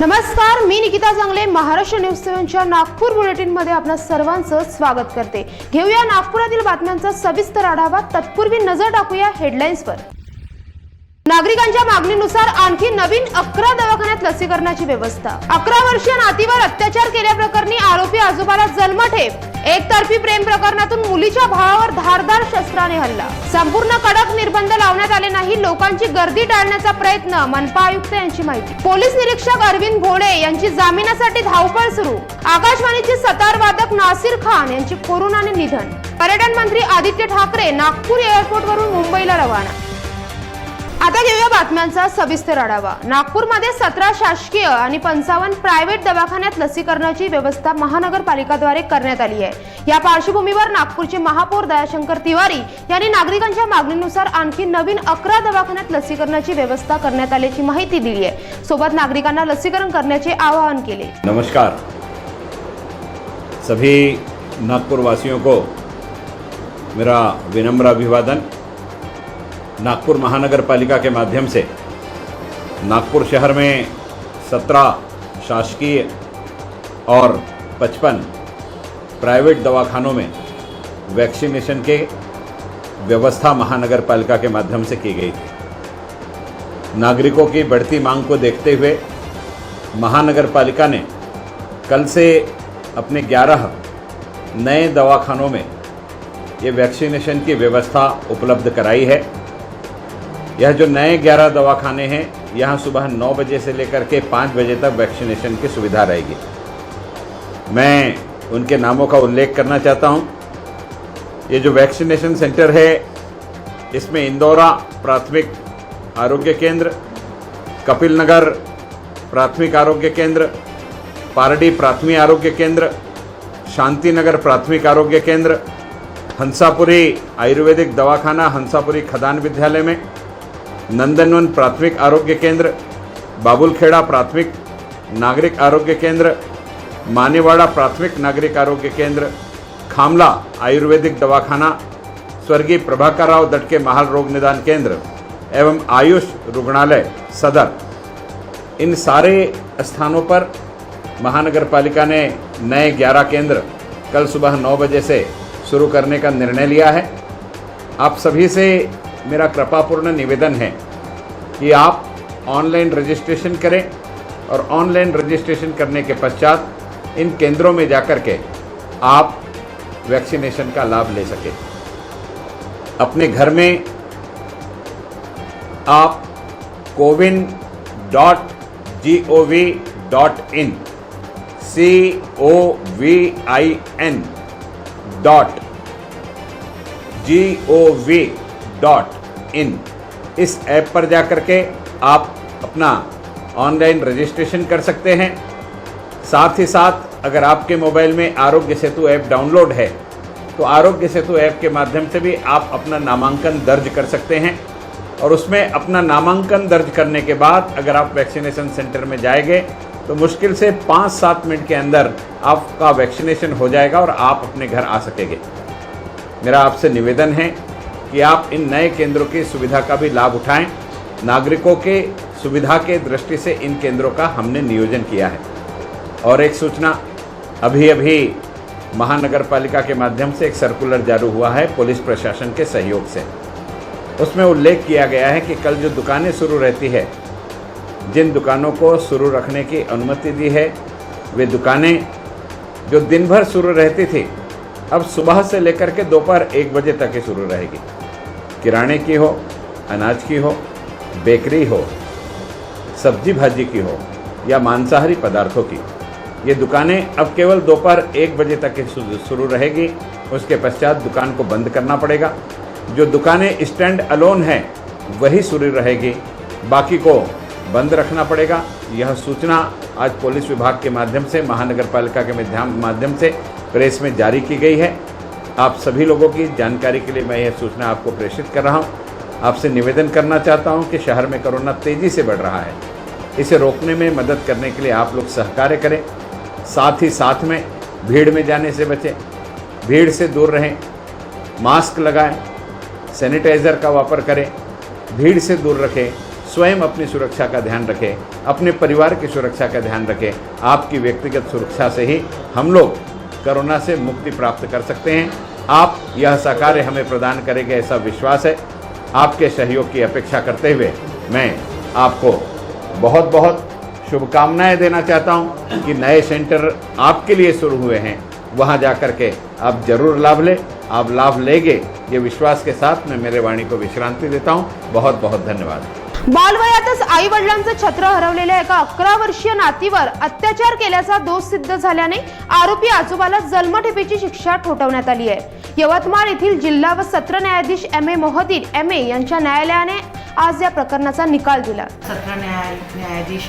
नमस्कार, मी निकिता चांगले Maharashtra news 7च्या Nagpur bulletin मध्ये आपल्या सर्वांचं स्वागत करते। घेऊया नागपुरातील बातम्यांचा सविस्तर आढावा। तत्पूर्वी नजर टाकूया हेडलाईन्सवर। नागरिकांच्या मागणीनुसार आणखी नवीन 11 दवाखान्यात लसीकरणाची व्यवस्था। 11 वर्षीय नातीवर अत्याचार केल्याप्रकरणी आरोपी आजोबाला जन्मठेप। एकतर्फी प्रेम प्रकरणातून मुलीच्या भावावर धारदार शस्त्राने हल्ला। संपूर्ण कडक निर्बंध लावण्यात आले नाही, लोकांची गर्दी टाळण्याचा प्रयत्न। मनपा आयुक्त यांची माहिती। पोलीस निरीक्षक अरविंद घोडे यांची जामिनासाठी धावपळ सुरू। आकाशवाणीचे सतार वादक नासिर खान यांचे कोरोनाने निधन। पर्यटन मंत्री आदित्य ठाकरे नागपूर एअरपोर्टवरून मुंबईला रवाना। आता घेऊया बातम्यांचा सविस्तर आढावा। नागपूरमध्ये 17 शासकीय आणि 55 प्रायव्हेट दवाखान्यात लसीकरणाची व्यवस्था महानगरपालिकाद्वारे करण्यात आली आहे। या पार्श्वभूमीवर नागपूरचे महापौर दयाशंकर तिवारी यांनी नागरिकांच्या मागणीनुसार आणखी नवीन 11 दवाखान्यात लसीकरणाची व्यवस्था करण्यात आल्याची माहिती दिली आहे। सोबत नागरिकांना लसीकरण करण्याचे आवाहन केले। नमस्कार, सभी नागपुर वासियों को मेरा विनम्र अभिवादन। नागपुर महानगर पालिका के माध्यम से नागपुर शहर में 17 शासकीय और 55 प्राइवेट दवाखानों में वैक्सीनेशन के व्यवस्था महानगर पालिका के माध्यम से की गई थी। नागरिकों की बढ़ती मांग को देखते हुए महानगर पालिका ने कल से अपने 11 नए दवाखानों में ये वैक्सीनेशन की व्यवस्था उपलब्ध कराई है। यह जो नए 11 दवाखाने हैं, यहाँ सुबह 9 बजे से लेकर के 5 बजे तक वैक्सीनेशन की सुविधा रहेगी। मैं उनके नामों का उल्लेख करना चाहता हूँ। ये जो वैक्सीनेशन सेंटर है, इसमें इंदौरा प्राथमिक आरोग्य केंद्र, कपिल नगर प्राथमिक आरोग्य केंद्र, पारडी प्राथमिक आरोग्य केंद्र, शांतिनगर प्राथमिक आरोग्य केंद्र, हंसापुरी आयुर्वेदिक दवाखाना हंसापुरी खदान विद्यालय में, नंदनवन प्राथमिक आरोग्य केंद्र, बाबुलखेड़ा प्राथमिक नागरिक आरोग्य केंद्र, मानेवाड़ा प्राथमिक नागरिक आरोग्य केंद्र, खामला आयुर्वेदिक दवाखाना, स्वर्गीय प्रभाकर राव दटके महाल रोग निदान केंद्र एवं आयुष रुग्णालय सदर, इन सारे स्थानों पर महानगर पालिका ने नए 11 केंद्र कल सुबह 9 बजे से शुरू करने का निर्णय लिया है। आप सभी से मेरा कृपापूर्ण निवेदन है कि आप ऑनलाइन रजिस्ट्रेशन करें और ऑनलाइन रजिस्ट्रेशन करने के पश्चात इन केंद्रों में जाकर के आप वैक्सीनेशन का लाभ ले सकें। अपने घर में आप cowin.gov.in covin.gov.in इस ऐप पर जाकर के आप अपना ऑनलाइन रजिस्ट्रेशन कर सकते हैं। साथ ही साथ अगर आपके मोबाइल में आरोग्य सेतु ऐप डाउनलोड है तो आरोग्य सेतु ऐप के माध्यम से भी आप अपना नामांकन दर्ज कर सकते हैं। और उसमें अपना नामांकन दर्ज करने के बाद अगर आप वैक्सीनेशन सेंटर में जाएंगे तो मुश्किल से 5-7 मिनट के अंदर आपका वैक्सीनेशन हो जाएगा और आप अपने घर आ सकेंगे। मेरा आपसे निवेदन है कि आप इन नए केंद्रों की सुविधा का भी लाभ उठाएं। नागरिकों के सुविधा के दृष्टि से इन केंद्रों का हमने नियोजन किया है। और एक सूचना, अभी महानगर पालिका के माध्यम से एक सर्कुलर जारी हुआ है पुलिस प्रशासन के सहयोग से। उसमें उल्लेख किया गया है कि कल जो दुकानें शुरू रहती है, जिन दुकानों को शुरू रखने की अनुमति दी है, वे दुकानें जो दिन भर शुरू रहती थी अब सुबह से लेकर के दोपहर 1 बजे तक ही शुरू रहेगी। किराने की हो, अनाज की हो, बेकरी हो, सब्जी भाजी की हो या मांसाहारी पदार्थों की, ये दुकानें अब केवल दोपहर 1 बजे तक ही शुरू रहेगी। उसके पश्चात दुकान को बंद करना पड़ेगा। जो दुकानें स्टैंड अलोन हैं वही शुरू रहेगी, बाकी को बंद रखना पड़ेगा। यह सूचना आज पुलिस विभाग के माध्यम से महानगर पालिका के माध्यम से प्रेस में जारी की गई है। आप सभी लोगों की जानकारी के लिए मैं यह सूचना आपको प्रेषित कर रहा हूं। आपसे निवेदन करना चाहता हूं कि शहर में कोरोना तेज़ी से बढ़ रहा है, इसे रोकने में मदद करने के लिए आप लोग सहकार्य करें। साथ ही साथ में भीड़ में जाने से बचें, भीड़ से दूर रहें, मास्क लगाएं, सैनिटाइज़र का वापर करें, भीड़ से दूर रखें, स्वयं अपनी सुरक्षा का ध्यान रखें, अपने परिवार की सुरक्षा का ध्यान रखें। आपकी व्यक्तिगत सुरक्षा से ही हम लोग कोरोना से मुक्ति प्राप्त कर सकते हैं। आप यह सहकार्य हमें प्रदान करेंगे ऐसा विश्वास है। आपके सहयोग की अपेक्षा करते हुए मैं आपको बहुत बहुत शुभकामनाएं देना चाहता हूं कि नए सेंटर आपके लिए शुरू हुए हैं, वहां जाकर के आप जरूर लाभ लें। आप लाभ लेंगे ये विश्वास के साथ मैं मेरे वाणी को विश्रांति देता हूं। बहुत बहुत धन्यवाद। बालवयातच आई वडिलांचं छत्र हरवलेल्या एका 11 वर्षीय नातीवर अत्याचार केल्याचा दोष सिद्ध झाल्याने आरोपी आजोबाला जन्मठेपेची शिक्षा ठोठावण्यात आली आहे। यवतमाळ येथील जिल्हा व सत्र न्यायाधीश एम ए मोहद्दीन एम.ए. यांच्या न्यायालयाने आज या प्रकरणाचा निकाल दिला। सत्र न्यायाधीश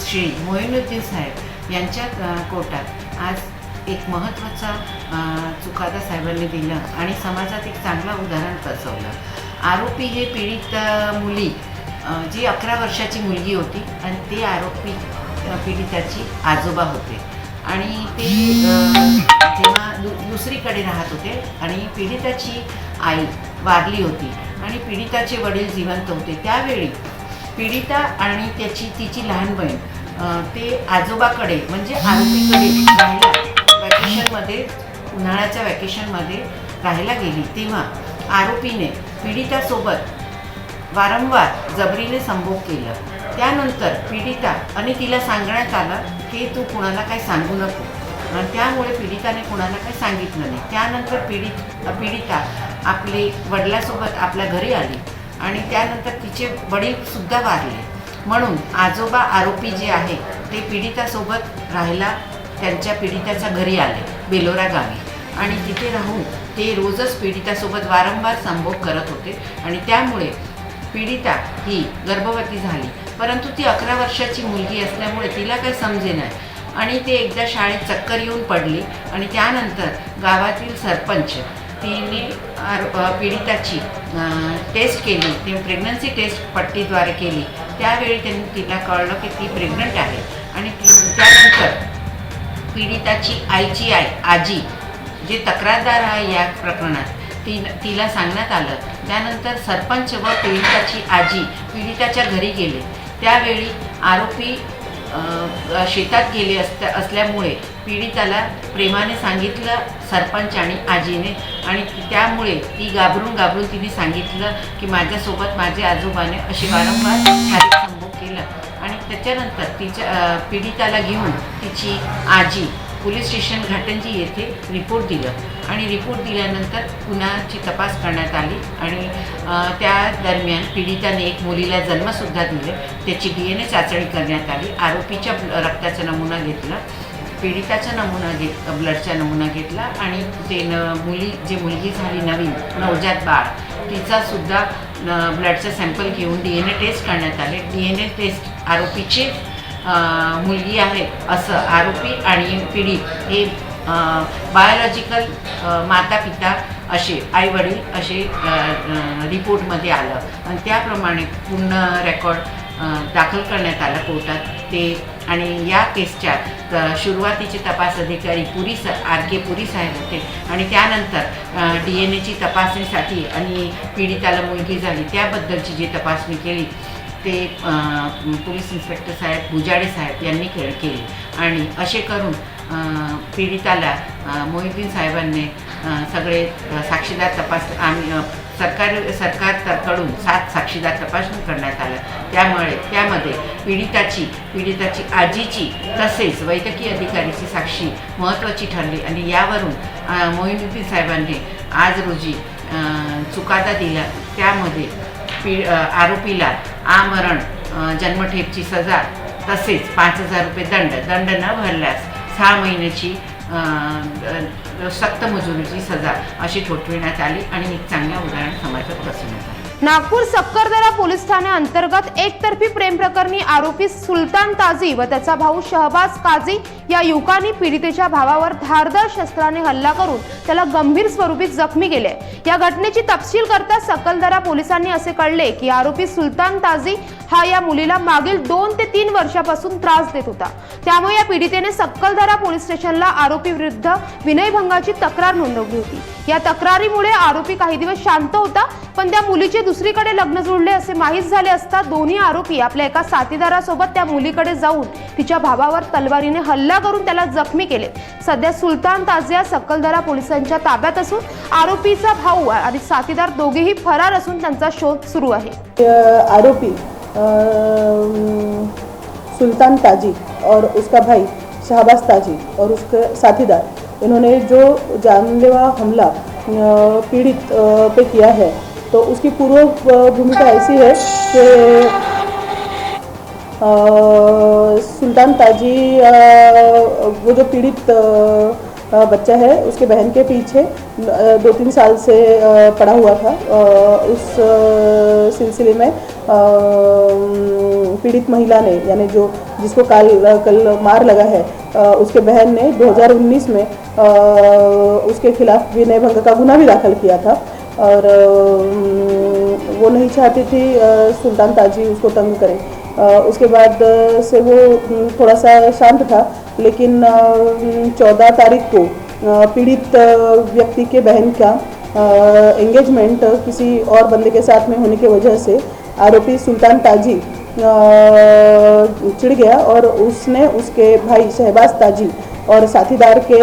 श्री मोइनुद्दीन साहेब यांच्या कोर्टात आज एक महत्त्वाचा चुकादा साहेबांनी दिला आणि समाजात एक चांगला उदाहरण बसवलं। आरोपी हे पीडित मुली जी 11 वर्षाची मुलगी होती आणि ते आरोपी पीडिताची आजोबा होते आणि ते जेव्हा दुसरीकडे राहत होते आणि पीडिताची आई वारली होती आणि पीडिताचे वडील जिवंत होते। त्यावेळी पीडिता आणि तिची लहान बहीण ते आजोबाकडे म्हणजे आरोपीकडे राहायला वॅकेशनमध्ये उन्हाळ्याच्या वॅकेशनमध्ये राहायला गेली, तेव्हा आरोपीने पीडितासोबत वारंवार जबरीने संभोग केलं। त्यानंतर पीडिता आणि तिला सांगण्यात आलं की तू कुणाला काही सांगू नको, आणि त्यामुळे पीडिताने कुणाला काही सांगितलं नाही। त्यानंतर पीडिता आपले वडिलांसोबत आपल्या घरी आली आणि त्यानंतर तिचे वडीलसुद्धा वारले, म्हणून आजोबा आरोपी जे आहे ते पीडितासोबत राहायला त्यांच्या पीडिताच्या घरी आले बेलोरा गावी आणि तिथे राहून ते रोजच पीडितासोबत वारंवार संभोग करत होते आणि त्यामुळे पीडिता ही गर्भवती झाली। परंतु ती 11 वर्षाची मुलगी असल्यामुळे तिला काही समजे नाही आणि ते एकदा शाळेत चक्कर येऊन पडली आणि त्यानंतर गावातील सरपंच तिने पीडिताची टेस्ट केली, ती प्रेग्नन्सी टेस्ट पट्टीद्वारे केली। त्यावेळी त्यांनी तिला कळलं की ती प्रेग्नंट आहे आणि त्यानंतर पीडिताची आईची आजी जे तक्रारदार आहे या प्रकरणात तिला सांगण्यात आलं। त्यानंतर सरपंच व पीडिताची आजी पीडिताच्या घरी गेले। त्यावेळी आरोपी शेतात गेले असल्यामुळे पीडिताला प्रेमाने सांगितलं सरपंच आणि आजीने आणि त्यामुळे ती घाबरून तिने सांगितलं की माझ्यासोबत माझ्या आजोबाने असे वारंवार शारीरिक संभोग केला आणि त्याच्यानंतर तिच्या पीडिताला घेऊन तिची आजी पोलीस स्टेशन घाटंजी येथे रिपोर्ट दिलं आणि रिपोर्ट दिल्यानंतर गुन्ह्याची तपास करण्यात आली आणि त्या दरम्यान पीडिताने एक मुलीला जन्मसुद्धा दिले। त्याची DNA चाचणी करण्यात आली। आरोपीच्या रक्ताचा नमुना घेतला, पीडिताचा ब्लडचा नमुना घेतला आणि ते मुलगी झाली नवीन नवजात बाळ तिचासुद्धा ब्लडचा सॅम्पल घेऊन DNA टेस्ट करण्यात आले। DNA टेस्ट आरोपीचे मुलगी आहे असं आरोपी आणि पीडित हे बायोलॉजिकल माता पिता असे आई वडील असे रिपोर्टमध्ये आलं आणि त्याप्रमाणे पूर्ण रेकॉर्ड दाखल करण्यात आला कोर्टात ते। आणि या केसच्या सुरुवातीचे तपास अधिकारी RK पुरी साहेब होते आणि त्यानंतर DNA ची तपासणीसाठी आणि पीडिताला मुलगी झाली त्याबद्दलची जी तपासणी केली ते पोलीस इन्स्पेक्टर साहेब भुजाडे साहेब यांनी केली आणि असे करून पीडिताला मोहिद्दीन साहेबांनी सगळे साक्षीदार तपास आणि सरकारकडून 7 साक्षीदार तपासणी करण्यात आलं। त्यामध्ये पीडिताची आजीची तसेच वैद्यकीय अधिकारीची साक्षी महत्त्वाची ठरली आणि यावरून मोइनुद्दीन साहेबांनी आज रोजी चुकादा दिला। त्यामध्ये आरोपीला आमरण जन्मठेपची सजा तसेच 5,000 रुपये दंड न भरल्यास 6 महिन्याची सक्त मजुरीची सजा अशी ठोठविण्यात आली आणि एक चांगलं उदाहरण समाजात बसवण्यात आलं। नागपूर सक्करदरा पोलीस ठाणे अंतर्गत एकतर्फी प्रेम प्रकरणी आरोपी सुलतान ताजी व त्याचा भाऊ शहबाज काझी या युवकांनी पीडितेच्या भावावर धारदार शस्त्राने हल्ला करून त्याला गंभीर स्वरूपी जखमी केले। या घटनेची तपशील करता सक्करदरा पोलिसांनी असे कळले की आरोपी सुलतान ताजी हा या मुलीला मागील 2 ते 3 वर्षापासून त्रास देत होता। त्यामुळे या पीडितेने सक्करदरा पोलीस स्टेशनला आरोपी विरुद्ध विनयभंगाची तक्रार नोंदवली होती। या तक्रारीमुळे आरोपी काही दिवस शांत होता, पण त्या मुलीची दुसरीकडे लग्न जोडले असे माहीत झाले असता दोन्ही आरोपी आपल्या एका साथीदारासोबत त्या मुलीकडे जाऊन तिच्या भावावर तलवारीने हल्ला करून त्याला जखमी केले. सध्या सुलतान ताजिया सकलदरा पोलिसांच्या ताब्यात असून आरोपीचा भाऊ आणि साथीदार दोघेही फरार असून त्यांचा शोध सुरू आहे. आरोपी सुल्तान ताजी और उसका भाई शहबाज ताजी और उसके साथीदार इन्होंने जो जानलेवा हमला पीड़ित पे किया है, तो उसकी पूर्व भूमिका ऐसी है कि सुल्तान ताजी वो जो पीड़ित बच्चा है उसके बहन के पीछे 2-3 साल से पड़ा हुआ था. उस सिलसिले में पीड़ित महिला ने, यानी जो जिसको कल मार लगा है, उसके बहन ने 2019 में उसके खिलाफ विनय भंग का गुनाह भी दाखिल किया था. और वो नहीं चाहती थी सुल्तान ताजी उसको तंग करे. उसके बाद से वो थोड़ा सा शांत था, लेकिन 14 तारीख को पीड़ित व्यक्ति के बहन का एंगेजमेंट किसी और बंदे के साथ में होने की वजह से आरोपी सुल्तान ताजी चिढ़ गया और उसने उसके भाई शहबाज ताजी और साथीदार के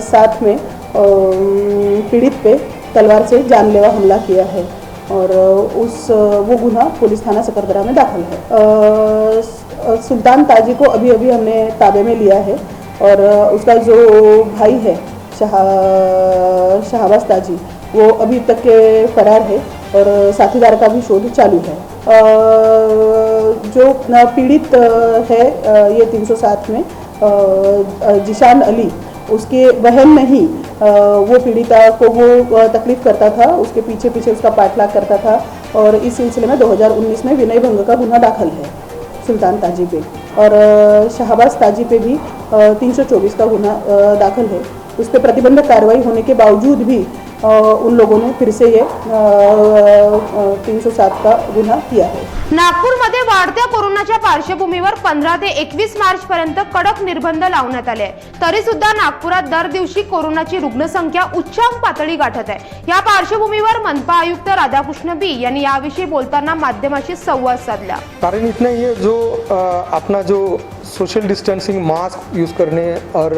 साथ में पीड़ित पे तलवार से जानलेवा हमला किया है. और वो गुनाह पुलिस थाना सकरदरा में दाखिल है. सुल्तान ताजी को अभी हमने ताबे में लिया है और उसका जो भाई है शहबाज ताजी वो अभी तक के फरार है और साथीदार का भी शोध चालू है. जो पीड़ित है ये 307 में जिशान अली, उसके बहन नहीं, वो पीड़िता को वो तकलीफ करता था, उसके पीछे उसका पाठलाग करता था और इस सिलसिले में 2019 में विनय भंग का गुनाह दाखिल है सुल्तान ताजी पे. और शहबाज ताजी पे भी 324 का गुनाह दाखिल है. उस पर प्रतिबंधक कार्रवाई होने के बावजूद भी उन लोगों ने फिर से ये 307 का गुन्हा किया है. नागपूरमध्ये वाढत्या कोरोनाच्या पार्श्वभूमीवर 15 ते 21 मार्च पर्यंत कडक निर्बंध लावण्यात आले आहे. तरी सुद्धा नागपुरात दर दिवशी कोरोनाची रुग्णसंख्या उच्चांक पातळी गाठत आहे. या पार्श्वभूमीवर मनपा आयुक्त राधाकृष्ण बी यांनी याविषयी बोलताना माध्यमांशी संवाद साधला. कारण इतना ये जो अपना जो सोशल डिस्टेंसिंग, मास्क यूज़ करने और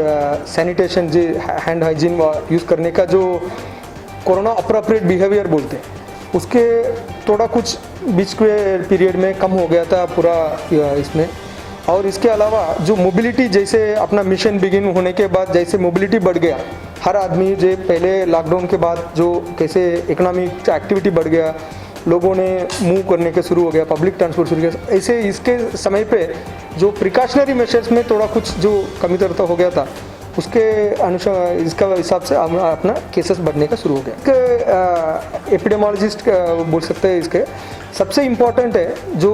सैनिटेशन जी हैंड हाइजीन यूज़ करने का जो कोरोना अप्रोप्रिएट बिहेवियर बोलते हैं, उसके थोड़ा कुछ बीच के पीरियड में कम हो गया था पूरा इसमें. और इसके अलावा जो मोबिलिटी, जैसे अपना मिशन बिगिन होने के बाद जैसे मोबिलिटी बढ़ गया, हर आदमी जो पहले लॉकडाउन के बाद जो कैसे इकोनॉमिक एक्टिविटी बढ़ गया, लोगों ने मूव करने के शुरू हो गया, पब्लिक ट्रांसपोर्ट शुरू किया, ऐसे इसके समय पे जो प्रिकॉशनरी मेजर्स में थोड़ा कुछ जो कमी तरता हो गया था, उसके अनुसार इसका हिसाब से अपना केसेस बढ़ने का शुरू हो गया. एपिडेमोलॉजिस्ट बोल सकते हैं. इसके सबसे इम्पॉर्टेंट है जो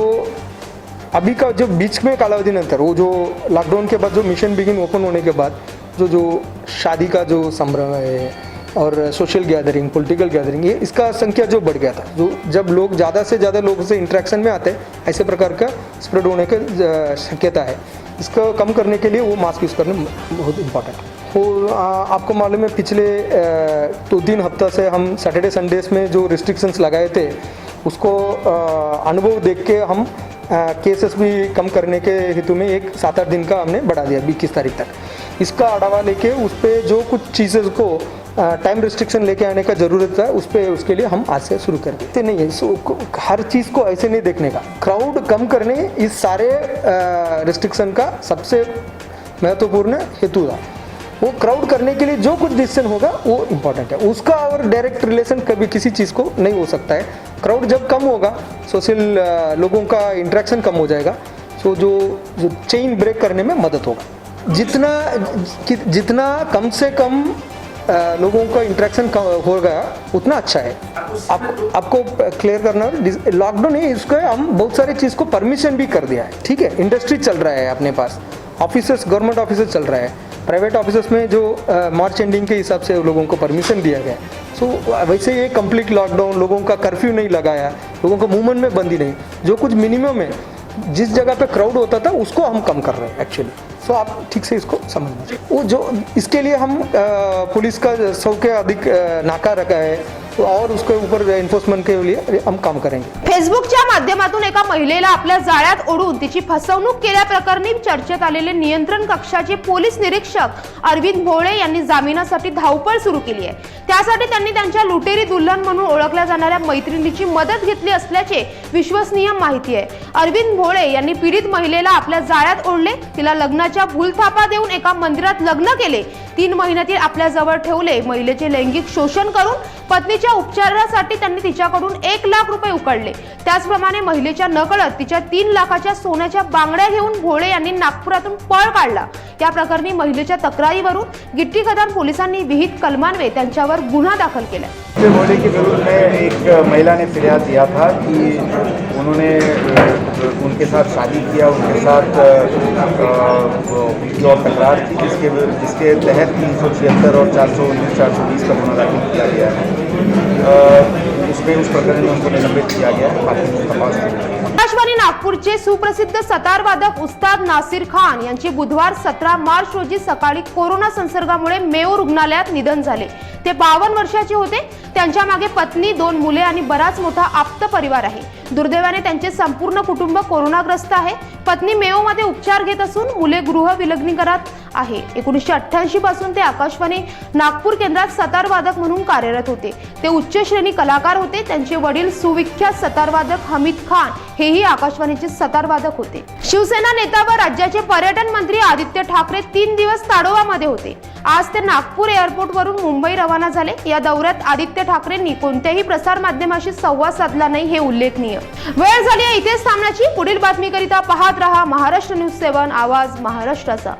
अभी का जो बीच में कालावधि नंतर, वो जो लॉकडाउन के बाद जो मिशन बिगिन ओपन होने के बाद जो शादी का जो संभ्रम है और सोशल गैदरिंग, पॉलिटिकल गैदरिंग, ये इसका संख्या जो बढ़ गया था, जो जब लोग ज़्यादा से ज़्यादा लोगों से इंटरेक्शन में आते हैं, ऐसे प्रकार का स्प्रेड होने की शक्यता है. इसको कम करने के लिए वो मास्क यूज़ करना बहुत इम्पॉर्टेंट है. वो आपको मालूम है पिछले 2-3 हफ्ता से हम सैटरडे संडेज में जो रिस्ट्रिक्शंस लगाए थे, उसको अनुभव देख के हम केसेस भी कम करने के हेतु में एक 7-8 दिन का हमने बढ़ा दिया 21 तारीख तक. इसका आढ़ावा लेके उस पर जो कुछ चीज़ें को टाइम रिस्ट्रिक्शन लेके आने का ज़रूरत है, उसके लिए हम आज से शुरू कर देते नहीं है. हर चीज़ को ऐसे नहीं देखने का, क्राउड कम करने इस सारे रिस्ट्रिक्शन का सबसे महत्वपूर्ण हेतु था. वो क्राउड करने के लिए जो कुछ डिसीजन होगा वो इम्पोर्टेंट है. उसका और डायरेक्ट रिलेशन कभी किसी चीज़ को नहीं हो सकता है. क्राउड जब कम होगा, सोशल लोगों का इंटरेक्शन कम हो जाएगा, सो जो चेन ब्रेक करने में मदद होगा. जितना कम से कम लोगों का इंटरेक्शन हो गया उतना अच्छा है. आपको क्लियर करना, लॉकडाउन है, इसको हम बहुत सारी चीज़ को परमिशन भी कर दिया है. ठीक है, इंडस्ट्री चल रहा है अपने पास, ऑफिसर्स, गवर्नमेंट ऑफिसर्स चल रहा है, प्राइवेट ऑफिसर्स में जो मार्च एंडिंग के हिसाब से लोगों को परमिशन दिया गया. सो वैसे ये कंप्लीट लॉकडाउन, लोगों का कर्फ्यू नहीं लगाया, लोगों को मूवमेंट में बंदी नहीं, जो कुछ मिनिमम है, जिस जगह पे क्राउड होता था उसको हम कम कर रहे हैं एक्चुअली. सो आप ठीक से इसको समझना. वो जो इसके लिए हम पुलिस का 100 के अधिक नाका रखा है, तो और उसके ऊपर एन्फोर्समेंट के लिए हम काम करेंगे। फेसबुकच्या माध्यमातून एका महिलेला आपल्या जाळ्यात ओढून तिची फसवणूक केल्याप्रकरणी चर्चेत आलेले नियंत्रण कक्षाचे पोलीस निरीक्षक अरविंद भोळे यांनी जामिनासाठी धावपळ सुरू केली आहे। त्यासाठी त्यांनी त्यांच्या लुटेरी दुल्हन म्हणून ओळखल्या जाणाऱ्या मैत्रिणीची मदत घेतली असल्याचे विश्वसनीय माहिती आहे। अरविंद भोळे यांनी पीडित महिलेला आपल्या जाळ्यात ओढले, तिला लग्नाच्या भूलथापा देऊन एका मंदिरात लग्न केले, 3 महिन्यातील आपल्या जवळ ठेवले, महिलेचे लैंगिक शोषण करून पत्नीच्या उपचारासाठी त्यांनी तिच्याकडून 1 लाख रुपये उकळले। त्याचप्रमाणे महिलेच्या नकळत तिच्या 3 लाखाच्या सोन्याच्या बांगड्या घेऊन भोळे यांनी नागपुरातून पळ काढला। या प्रकरणी महिलेच्या तक्रारीवरून गिट्टी खदान पोलिसांनी विहित कलमान्वये त्यांच्यावर गुन्हा दाखल केला। भोले के विरुद्ध में एक महिला ने फिरियाद दिया था कि उन्होंने उनके साथ शादी किया, उनके साथ जो तकरार थी जिसके तहत 376 और 419 420 का गुना दाखिल किया गया है। उसमें उस प्रकरण में उनको निलंबित किया गया है। बाकी तपास आकाशवाणी नागपूरचे सुप्रसिद्ध सतार वादक उस्ताद नासिर खान यांचे बुधवार 17 मार्च रोजी सकाळी कोरोना संसर्गामुळे मेयो रुग्णालयात निधन झाले। ते 52 वर्षाचे होते। त्यांच्या मागे पत्नी, 2 मुले आणि बराच मोठा आप्त परिवार आहे। दुर्दैवाने त्यांचे संपूर्ण कुटुंब कोरोनाग्रस्त आहे। पत्नी मेयो मध्ये उपचार घेत असून मुले गृह विलगीकरणात आहे। 1988 पासून ते आकाशवाणी नागपूर केंद्रात सतार वादक म्हणून कार्यरत होते। ते उच्च श्रेणी कलाकार होते। त्यांचे वडील सुविख्यात सतार वादक हमीद खान हेही आकाशवाणीचे सतार वादक होते। शिवसेना नेता व राज्याचे पर्यटन मंत्री आदित्य ठाकरे 3 दिवस ताडोबामध्ये होते। आज ते नागपूर एअरपोर्ट वरून मुंबई रवाना झाले। या दौऱ्यात आदित्य ठाकरेंनी कोणत्याही प्रसार माध्यमाशी संवाद साधला नाही, हे उल्लेखनीय। वेळ झाली आहे इथेच थांबण्याची। पुढील बातमीकरिता पाहत रहा महाराष्ट्र न्यूज 7, आवाज महाराष्ट्राचा।